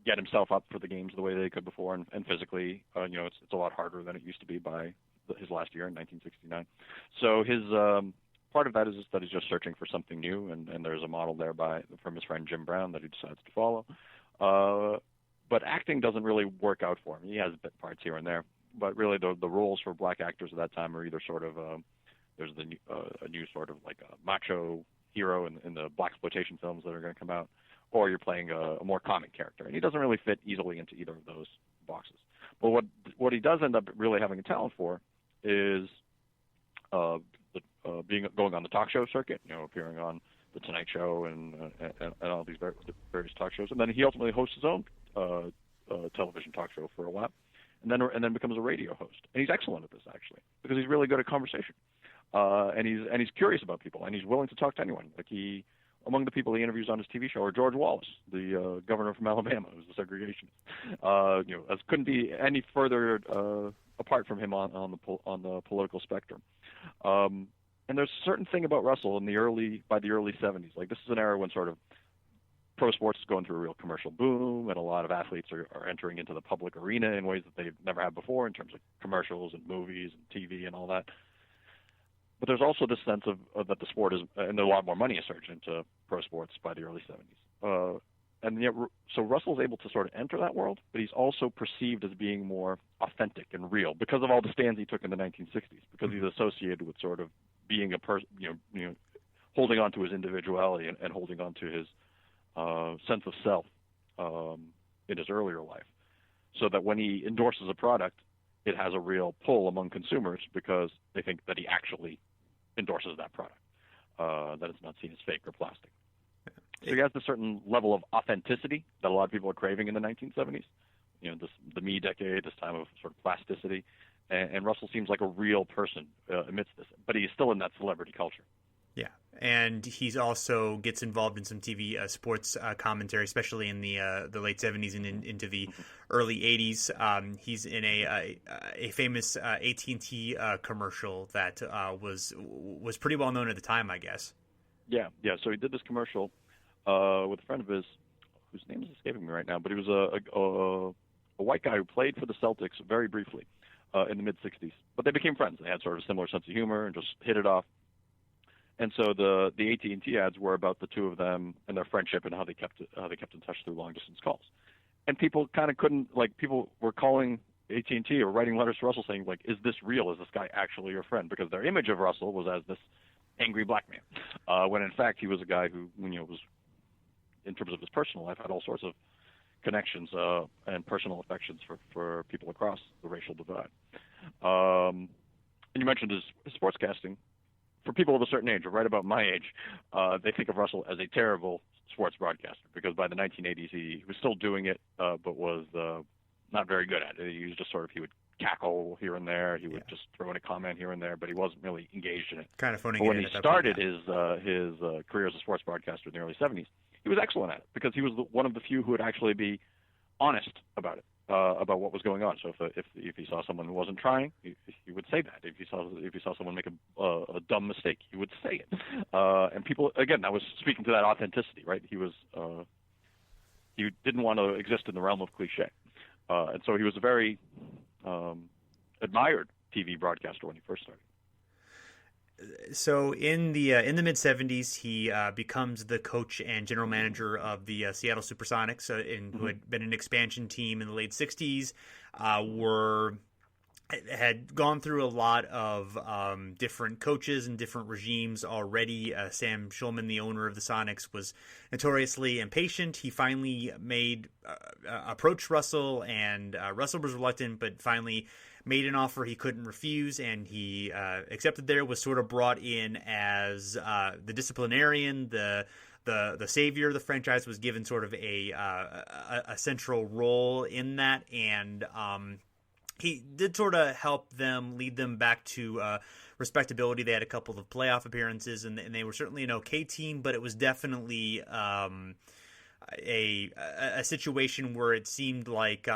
get himself up for the games the way they could before, and physically, it's a lot harder than it used to be by his last year in 1969. So his part of that is that he's just searching for something new, and there's a model there from his friend Jim Brown that he decides to follow. But acting doesn't really work out for him. He has bit parts here and there, but really the roles for black actors at that time are either sort of there's a new sort of like a macho hero in the blaxploitation films that are going to come out, or you're playing a more comic character, and he doesn't really fit easily into either of those boxes. But what he does end up really having a talent for is going on the talk show circuit, appearing on the Tonight Show and all these various talk shows, and then he ultimately hosts his own television talk show for a while, and then becomes a radio host. And he's excellent at this, actually, because he's really good at conversation, and he's curious about people, and he's willing to talk to anyone. Like among the people he interviews on his TV show are George Wallace, the governor from Alabama, who's a segregationist. As couldn't be any further apart from him on the political spectrum. And there's a certain thing about Russell by the early 70s. Like, this is an era when sort of pro sports is going through a real commercial boom, and a lot of athletes are entering into the public arena in ways that they've never had before in terms of commercials and movies and TV and all that. But there's also this sense of that the sport is, and a lot more money is surged into pro sports by the early 70s. And yet, so Russell's able to sort of enter that world, but he's also perceived as being more authentic and real because of all the stands he took in the 1960s, because he's associated with sort of being a person, holding on to his individuality and holding on to his sense of self in his earlier life, so that when he endorses a product, it has a real pull among consumers because they think that he actually endorses that product, that it's not seen as fake or plastic. So he has a certain level of authenticity that a lot of people are craving in the 1970s. The me decade, this time of sort of plasticity, and Russell seems like a real person amidst this, but he's still in that celebrity culture. Yeah, and he's also gets involved in some TV sports commentary, especially in the late 70s and into the early 80s. He's in a famous AT&T commercial that was pretty well known at the time, I guess. Yeah. So he did this commercial with a friend of his, whose name is escaping me right now, but he was a white guy who played for the Celtics very briefly in the mid-'60s. But they became friends. They had sort of a similar sense of humor and just hit it off. And so the AT&T ads were about the two of them and their friendship and how they kept in touch through long distance calls. And people kind of couldn't, like, people were calling AT&T or writing letters to Russell saying, like, is this real? Is this guy actually your friend? Because their image of Russell was as this angry black man, when in fact he was a guy who, was, in terms of his personal life, had all sorts of connections and personal affections for people across the racial divide. And you mentioned his sportscasting. For people of a certain age, or right about my age, they think of Russell as a terrible sports broadcaster because by the 1980s he was still doing it, but was not very good at it. He was just he would cackle here and there. He would just throw in a comment here and there, but he wasn't really engaged in it. Kind of phoning it in. When he started his career as a sports broadcaster in the early 70s, he was excellent at it because he was one of the few who would actually be honest about it, about what was going on. So if he saw someone who wasn't trying, he would say that. If he saw someone make a dumb mistake, he would say it. And people, again, that was speaking to that authenticity, right? He didn't want to exist in the realm of cliche. And so he was a very admired TV broadcaster when he first started. So in the mid 70s, he becomes the coach and general manager of the Seattle Supersonics, who had been an expansion team in the late 60s. Had gone through a lot of different coaches and different regimes already. Sam Schulman, the owner of the Sonics, was notoriously impatient. He finally approached Russell, and Russell was reluctant, but finally made an offer he couldn't refuse, and he accepted there, was sort of brought in as the disciplinarian, the savior of the franchise, was given sort of a central role in that, and he did sort of help them, lead them back to respectability. They had a couple of playoff appearances, and they were certainly an okay team, but it was definitely a situation where it seemed like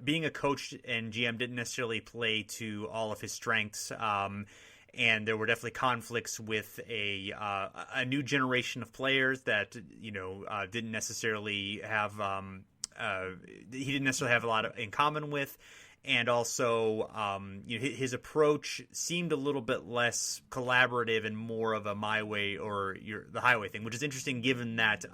being a coach and GM didn't necessarily play to all of his strengths, and there were definitely conflicts with a new generation of players that didn't necessarily have he didn't necessarily have a lot in common with, and also his approach seemed a little bit less collaborative and more of a my way or the highway thing, which is interesting given that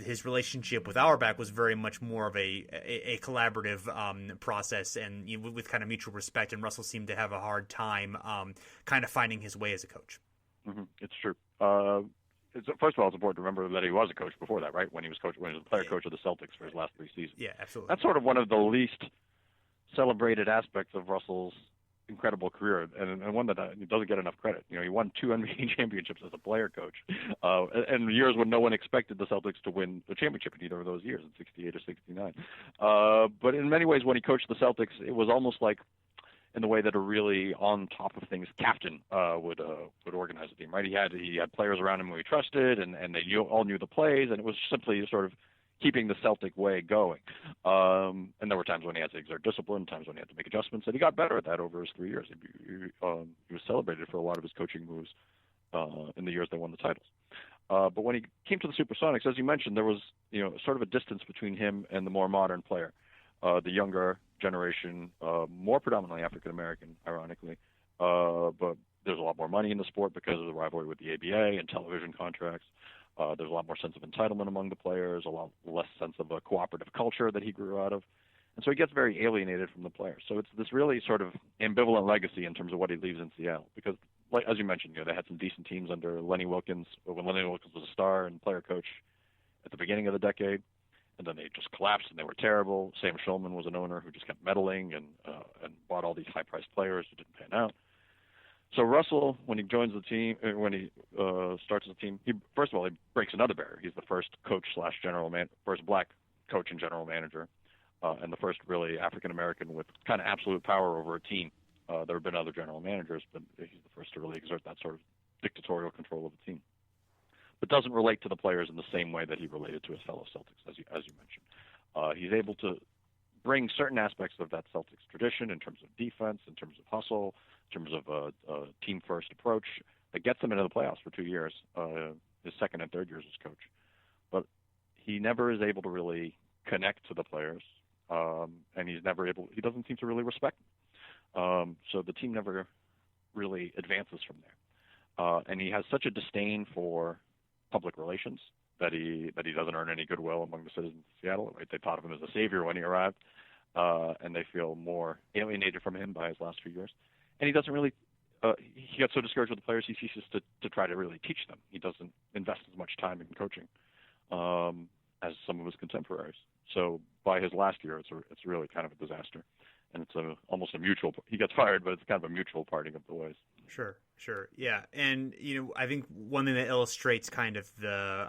his relationship with Auerbach was very much more of a collaborative process, and with kind of mutual respect. And Russell seemed to have a hard time kind of finding his way as a coach. Mm-hmm. It's true. First of all, it's important to remember that he was a coach before that, right? When he was the player coach of the Celtics for his last 3 seasons. Yeah, absolutely. That's sort of one of the least celebrated aspects of Russell's incredible career, and one that doesn't get enough credit. He won 2 NBA championships as a player coach, and years when no one expected the Celtics to win the championship in either of those years, in '68 or '69. But in many ways, when he coached the Celtics, it was almost like in the way that a really on top of things captain would organize a team. Right? He had players around him who he trusted, and they all knew the plays, and it was simply sort of keeping the Celtic way going. And there were times when he had to exert discipline, times when he had to make adjustments, and he got better at that over his 3 years. He was celebrated for a lot of his coaching moves in the years they won the titles. But when he came to the Supersonics, as you mentioned, there was sort of a distance between him and the more modern player, the younger generation, more predominantly African American, ironically. But there's a lot more money in the sport because of the rivalry with the ABA and television contracts. There's a lot more sense of entitlement among the players, a lot less sense of a cooperative culture that he grew out of. And so he gets very alienated from the players. So it's this really sort of ambivalent legacy in terms of what he leaves in Seattle. Because, like, as you mentioned, they had some decent teams under Lenny Wilkens, when Lenny Wilkens was a star and player coach at the beginning of the decade. And then they just collapsed and they were terrible. Sam Schulman was an owner who just kept meddling and bought all these high-priced players who didn't pan out. So Russell, when he joins the team, when he starts the team, first of all, he breaks another barrier. He's the first coach / first black coach and general manager, and the first really African American with kind of absolute power over a team. There have been other general managers, but he's the first to really exert that sort of dictatorial control of a team. But doesn't relate to the players in the same way that he related to his fellow Celtics, as you mentioned. He's able to bring certain aspects of that Celtics tradition in terms of defense, in terms of hustle, in terms of a team-first approach that gets them into the playoffs for 2 years, his second and third years as coach. But he never is able to really connect to the players, and he doesn't seem to really respect them. So the team never really advances from there. And he has such a disdain for public relations that he doesn't earn any goodwill among the citizens of Seattle. Right? They thought of him as a savior when he arrived, and they feel more alienated from him by his last few years. And he doesn't really. He got so discouraged with the players, he ceases to try to really teach them. He doesn't invest as much time in coaching as some of his contemporaries. So by his last year, it's really kind of a disaster, and it's almost a mutual. He gets fired, but it's kind of a mutual parting of the ways. Sure, yeah, and I think one thing that illustrates kind of the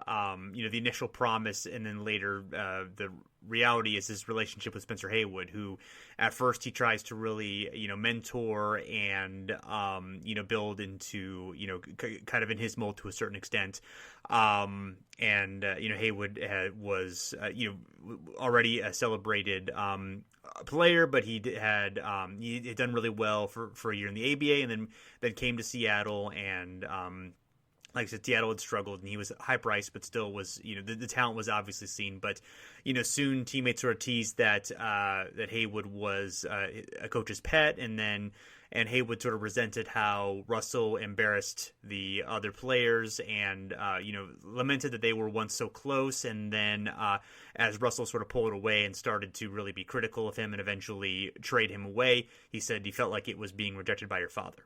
the initial promise, and then later the reality is his relationship with Spencer Haywood, who at first he tries to really mentor and build into kind of in his mold to a certain extent, and Haywood was already a celebrated player, but he had done really well for a year in the ABA, and then came to Seattle, and like I said, Seattle had struggled, and he was high priced, but still was the talent was obviously seen. But soon teammates sort of teased that Haywood was a coach's pet, and Haywood sort of resented how Russell embarrassed the other players, and lamented that they were once so close. And then as Russell sort of pulled away and started to really be critical of him and eventually trade him away, he said he felt like it was being rejected by your father.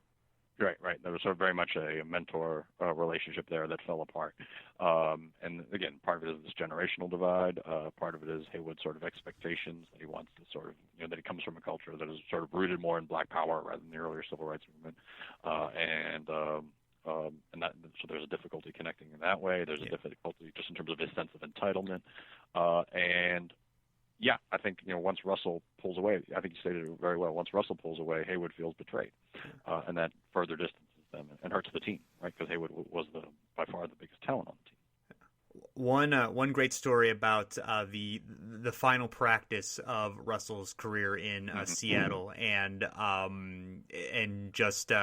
Right. There was sort of very much a mentor relationship there that fell apart. And again, part of it is this generational divide. Part of it is Haywood's sort of expectations that he wants to sort of, that he comes from a culture that is sort of rooted more in Black Power rather than the earlier civil rights movement. And that, so there's a difficulty connecting in that way. There's a difficulty just in terms of his sense of entitlement. Yeah, I think once Russell pulls away, I think you stated it very well. Once Russell pulls away, Haywood feels betrayed, and that further distances them and hurts the team, right? Because Haywood was by far the biggest talent on the team. One great story about the final practice of Russell's career in Seattle, and just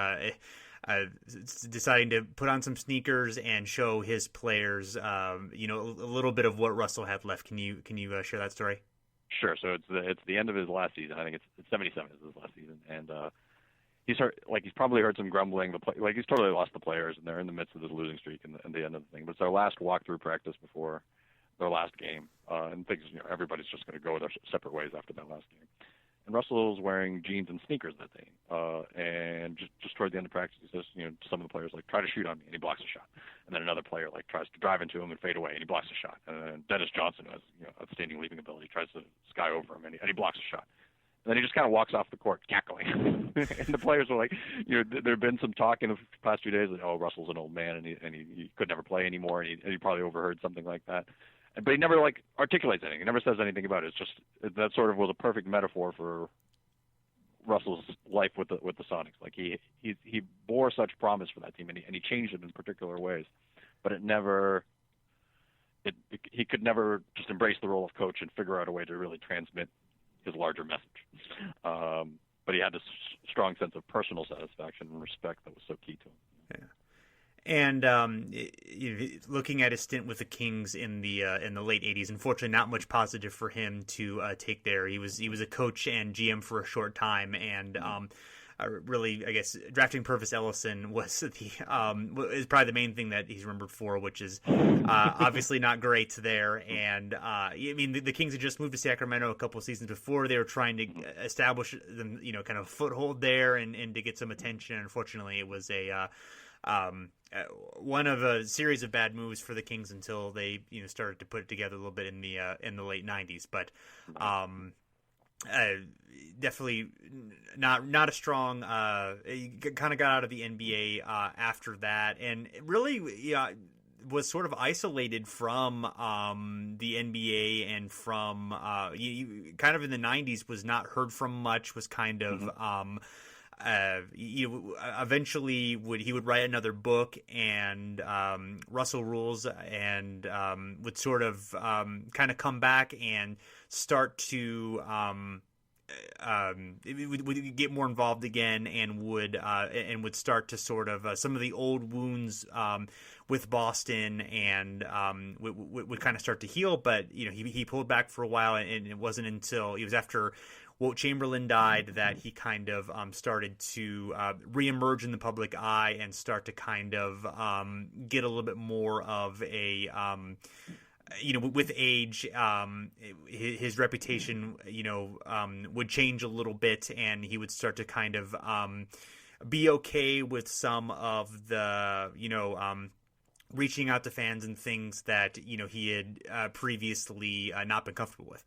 deciding to put on some sneakers and show his players, a little bit of what Russell had left. Can you share that story? Sure. So it's the end of his last season. I think it's 77 is his last season, and he's probably heard some grumbling. He's totally lost the players, and they're in the midst of this losing streak and the end of the thing. But it's our last walkthrough practice before their last game, and things. Everybody's just going to go their separate ways after that last game. And Russell's wearing jeans and sneakers that day, and just toward the end of practice, he says, some of the players try to shoot on me, and he blocks a shot. And then another player tries to drive into him and fade away, and he blocks a shot. And then Dennis Johnson, who has outstanding leaping ability, tries to sky over him, and he blocks a shot. And then he just kind of walks off the court cackling. And the players were there had been some talk in the past few days that Russell's an old man, and he could never play anymore, and he probably overheard something like that. But he never articulates anything. He never says anything about it. It's just that sort of was a perfect metaphor for Russell's life with the Sonics. He bore such promise for that team, and he changed it in particular ways. But he could never just embrace the role of coach and figure out a way to really transmit his larger message. But he had this strong sense of personal satisfaction and respect that was so key to him. Yeah. And looking at his stint with the Kings in the late '80s, unfortunately, not much positive for him to take there. He was a coach and GM for a short time, and really, I guess, drafting Purvis Ellison was is probably the main thing that he's remembered for, which is obviously not great there. And the Kings had just moved to Sacramento a couple of seasons before. They were trying to establish them, kind of foothold there and to get some attention. Unfortunately, it was one of a series of bad moves for the Kings until they started to put it together a little bit in the late '90s. But definitely not a strong. He kind of got out of the NBA after that, and really was sort of isolated from the NBA and from kind of in the '90s was not heard from much. Was kind of. Eventually he would write another book, and Russell Rules, and would sort of kind of come back and start to would get more involved again, and would start to sort of some of the old wounds with Boston, and would kind of start to heal. But he pulled back for a while, and it wasn't until it was after Wilt Chamberlain died, that he kind of started to reemerge in the public eye and start to kind of get a little bit more of a with age, his reputation, would change a little bit, and he would start to kind of be okay with some of the, reaching out to fans and things that, he had previously not been comfortable with.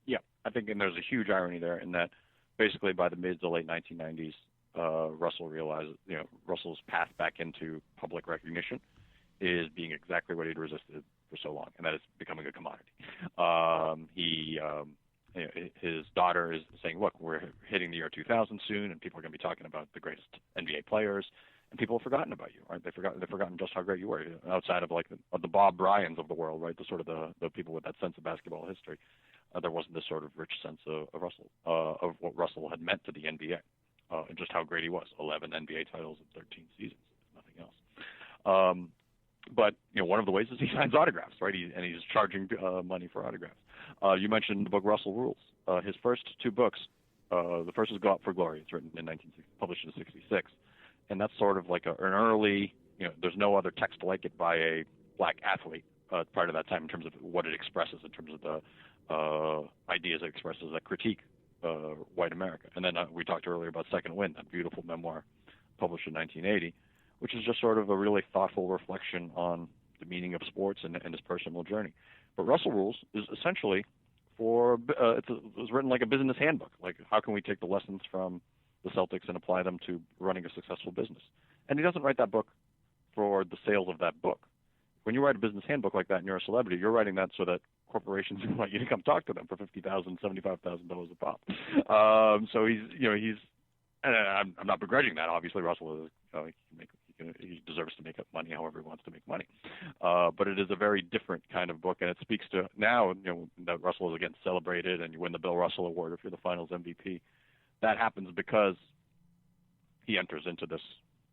Yeah, I think, and there's a huge irony there in that basically by the mid to late 1990s, Russell realized, Russell's path back into public recognition is being exactly what he'd resisted for so long, and that is becoming a commodity. His daughter is saying, look, we're hitting the year 2000 soon, and people are going to be talking about the greatest NBA players, and people have forgotten about you, right? They've forgotten just how great you were, outside of the Bob Bryans of the world, right? The sort of the people with that sense of basketball history. There wasn't this sort of rich sense of Russell, of what Russell had meant to the NBA, and just how great he was. 11 NBA titles in 13 seasons, nothing else. But one of the ways is he signs autographs, right? He's charging money for autographs. You mentioned the book Russell Rules. His first two books, the first is Go Out for Glory. It's written in 1960, published in '66, and that's sort of like an early. There's no other text like it by a black athlete prior to that time in terms of what it expresses, in terms of the ideas it expresses that critique white America. And then we talked earlier about Second Wind, that beautiful memoir published in 1980. Which is just sort of a really thoughtful reflection on the meaning of sports and his personal journey. But Russell Rules is essentially it was written like a business handbook. Like, how can we take the lessons from the Celtics and apply them to running a successful business? And he doesn't write that book for the sales of that book. When you write a business handbook like that and you're a celebrity, you're writing that so that corporations want you to come talk to them for $50,000, $75,000 a pop. So he's, and I'm not begrudging that. Obviously, Russell is, he deserves to make money however he wants to make money. But it is a very different kind of book, and it speaks to now, that Russell is again celebrated, and you win the Bill Russell Award if you're the Finals MVP. That happens because he enters into this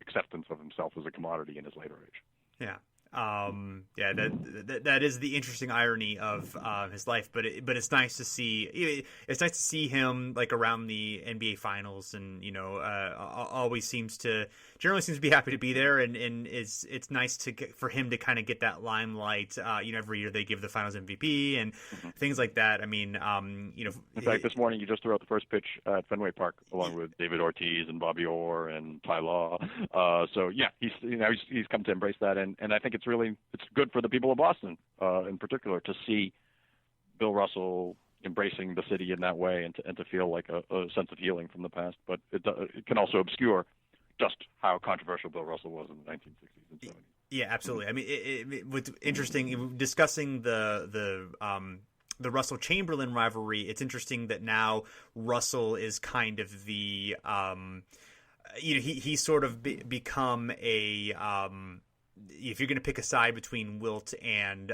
acceptance of himself as a commodity in his later age. Yeah. That is the interesting irony of his life, but it's nice to see. It's nice to see him like around the NBA Finals, and always generally seems to be happy to be there, and it's nice for him to kind of get that limelight. Every year they give the Finals MVP and things like that. I mean, in fact, this morning you just threw out the first pitch at Fenway Park along with David Ortiz and Bobby Orr and Ty Law. So yeah, he's come to embrace that, and I think it's good for the people of Boston in particular to see Bill Russell embracing the city in that way, and to feel like a sense of healing from the past. But it can also obscure just how controversial Bill Russell was in the 1960s and 70s. Yeah, absolutely. I mean, what's interesting discussing the Russell Chamberlain rivalry. It's interesting that now Russell is kind of the he's sort of become a if you're going to pick a side between Wilt and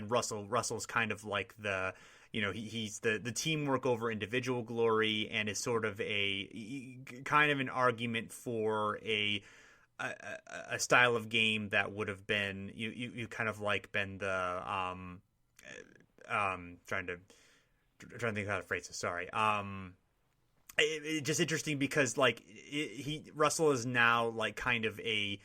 Russell, Russell's kind of like the, he's the teamwork over individual glory, and is sort of a kind of an argument for a style of game that would have been you kind of like been the trying to think how to phrase this. Sorry. It's just interesting because like Russell is now like kind of a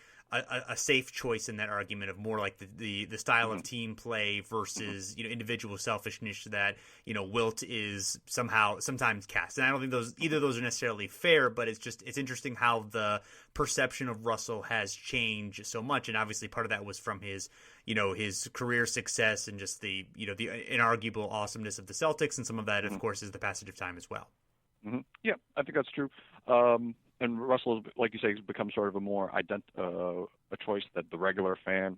safe choice in that argument of more like the style of team play versus individual selfishness that Wilt is sometimes cast. And I don't think either of those are necessarily fair, but it's interesting how the perception of Russell has changed so much. And obviously part of that was from his career success and just the inarguable awesomeness of the Celtics, and some of that of course is the passage of time as well. Mm-hmm. Yeah, I think that's true. And Russell, like you say, has become sort of a more a choice that the regular fan.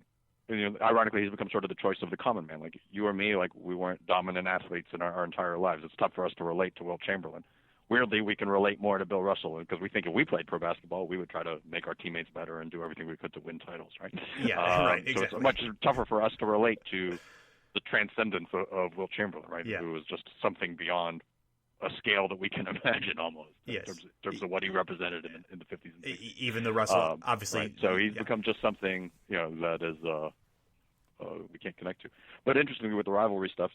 Ironically, he's become sort of the choice of the common man. Like you or me, like we weren't dominant athletes in our entire lives. It's tough for us to relate to Wilt Chamberlain. Weirdly, we can relate more to Bill Russell because we think if we played pro basketball, we would try to make our teammates better and do everything we could to win titles, right? Yeah, right. Exactly. So it's much tougher for us to relate to the transcendence of Wilt Chamberlain, right? Yeah. Who was just something beyond a scale that we can imagine almost in terms of what he represented in the 50s and 60s. Even the Russell, obviously. Right. So he's become just something, that is we can't connect to. But interestingly, with the rivalry stuff,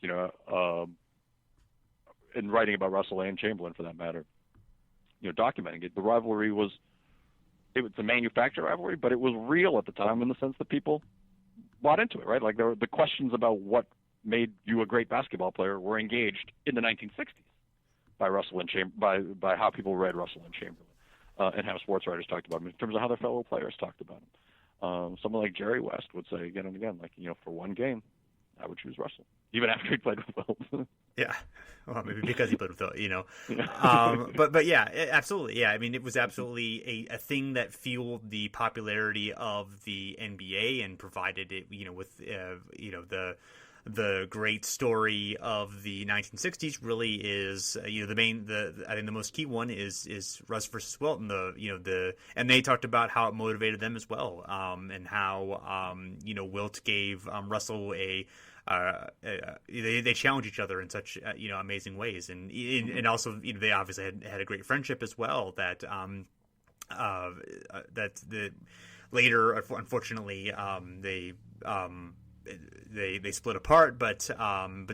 in writing about Russell and Chamberlain for that matter, documenting it. The rivalry was a manufactured rivalry, but it was real at the time in the sense that people bought into it, right? Like there were the questions about what made you a great basketball player were engaged in the 1960s by Russell and by how people read Russell and Chamberlain, and how sports writers talked about him in terms of how their fellow players talked about him. Someone like Jerry West would say again and again, like, for one game, I would choose Russell, even after he played with Wilt. Yeah, well, maybe because he played with Wilt, Yeah. But yeah, absolutely, yeah. I mean, it was absolutely a thing that fueled the popularity of the NBA and provided it, with the great story of the 1960s really is, I think the most key one is Russ versus Wilt, and and they talked about how it motivated them as well, and how Wilt gave Russell they challenge each other in such amazing ways, and also they obviously had a great friendship as well that later, unfortunately, they split apart, but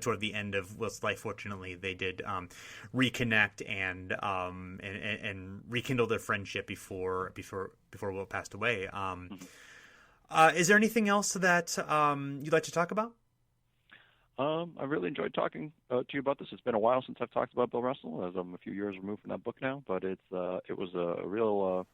toward the end of Wilt's life, fortunately, they did reconnect and rekindle their friendship before Wilt passed away. Is there anything else that you'd like to talk about? I really enjoyed talking to you about this. It's been a while since I've talked about Bill Russell, as I'm a few years removed from that book now, but it was a real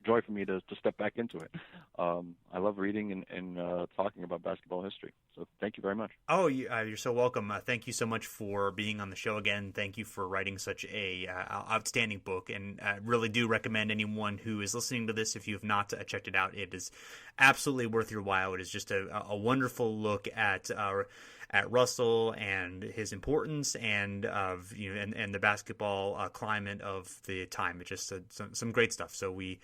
joy for me to step back into it. I love reading and talking about basketball history. So thank you very much. Oh, you're so welcome. Thank you so much for being on the show again. Thank you for writing such a outstanding book. And I really do recommend anyone who is listening to this, if you have not checked it out, it is absolutely worth your while. It is just a wonderful look at Russell and his importance and and the basketball climate of the time. It's just some great stuff. So we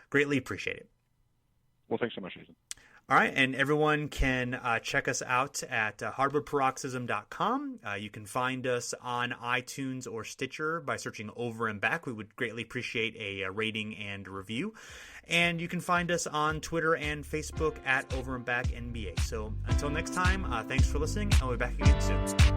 greatly appreciate it. Well, thanks so much, Ethan. All right, and everyone can check us out at hardwoodparoxysm.com. You can find us on iTunes or Stitcher by searching Over and Back. We would greatly appreciate a rating and review. And you can find us on Twitter and Facebook at Over and Back NBA. So until next time, thanks for listening, and we'll be back again soon.